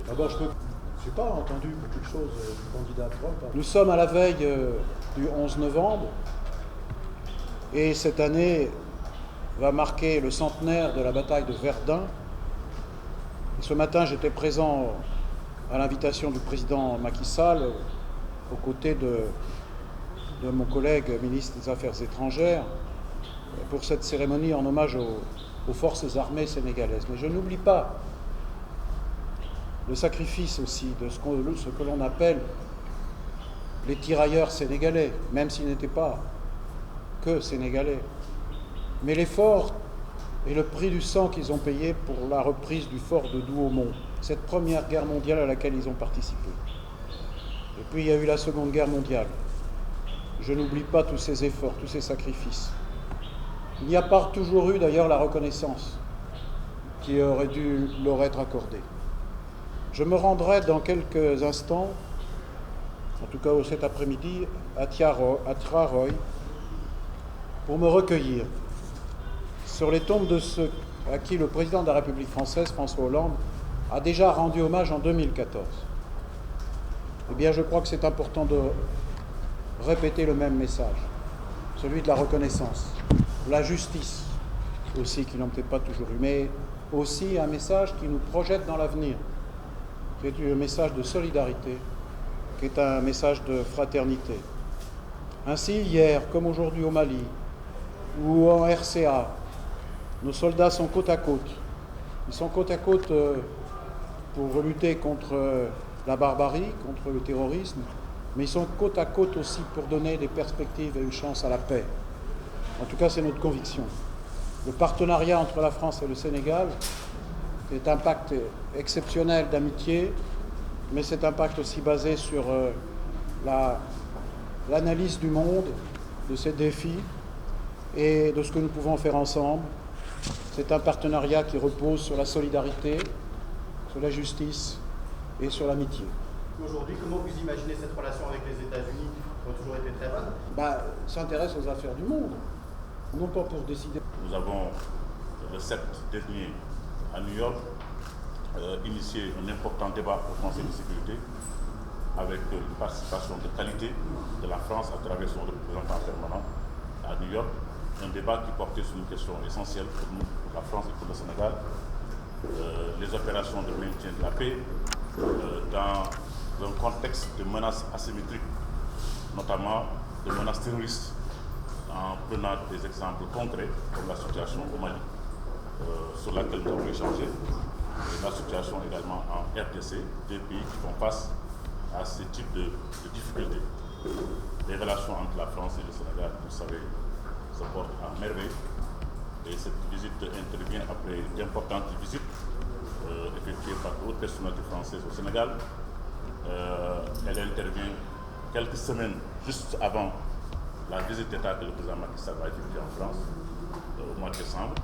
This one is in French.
D'abord, je n'ai pas entendu beaucoup de choses du candidat Trump. Nous sommes à la veille du 11 novembre et cette année va marquer le centenaire de la bataille de Verdun. Et ce matin, j'étais présent à l'invitation du président Macky Sall aux côtés de mon collègue ministre des Affaires étrangères pour cette cérémonie en hommage aux forces armées sénégalaises. Mais je n'oublie pas le sacrifice aussi de ce que l'on appelle les tirailleurs sénégalais, même s'ils n'étaient pas que sénégalais. Mais l'effort et le prix du sang qu'ils ont payé pour la reprise du fort de Douaumont, cette première guerre mondiale à laquelle ils ont participé. Et puis il y a eu la Seconde Guerre mondiale. Je n'oublie pas tous ces efforts, tous ces sacrifices. Il n'y a pas toujours eu d'ailleurs la reconnaissance qui aurait dû leur être accordée. Je me rendrai dans quelques instants, en tout cas cet après-midi, à Traroy, pour me recueillir sur les tombes de ceux à qui le président de la République française, François Hollande, a déjà rendu hommage en 2014. Eh bien, je crois que c'est important de répéter le même message, celui de la reconnaissance, de la justice aussi, qui n'ont peut-être pas toujours eu, mais aussi un message qui nous projette dans l'avenir, qui est un message de solidarité, qui est un message de fraternité. Ainsi, hier, comme aujourd'hui au Mali ou en RCA, nos soldats sont côte à côte. Ils sont côte à côte pour lutter contre la barbarie, contre le terrorisme, mais ils sont côte à côte aussi pour donner des perspectives et une chance à la paix. En tout cas, c'est notre conviction. Le partenariat entre la France et le Sénégal est un pacte exceptionnel d'amitié, mais c'est un pacte aussi basé sur l'analyse du monde, de ses défis et de ce que nous pouvons faire ensemble. C'est un partenariat qui repose sur la solidarité, sur la justice et sur l'amitié. Aujourd'hui, comment vous imaginez cette relation avec les États-Unis qui ont toujours été très bonnes? S'intéresse aux affaires du monde, non pas pour décider. Nous avons, le 7 dernier, à New York, initié un important débat au Conseil de sécurité avec une participation de qualité de la France à travers son représentant permanent à New York. Un débat qui portait sur une question essentielle pour nous, pour la France et pour le Sénégal, les opérations de maintien de la paix dans un contexte de menaces asymétriques, notamment de menaces terroristes, en prenant des exemples concrets comme la situation au Mali, sur laquelle nous avons échangé, et la situation également en RDC, deux pays qui font face à ce type de difficultés. Les relations entre la France et le Sénégal, vous savez, se portent à merveille. Et cette visite intervient après d'importantes visites effectuées par d'autres personnalités françaises au Sénégal. Elle intervient quelques semaines juste avant la visite d'État que le président Macky Sall va effectuer en France au mois de décembre.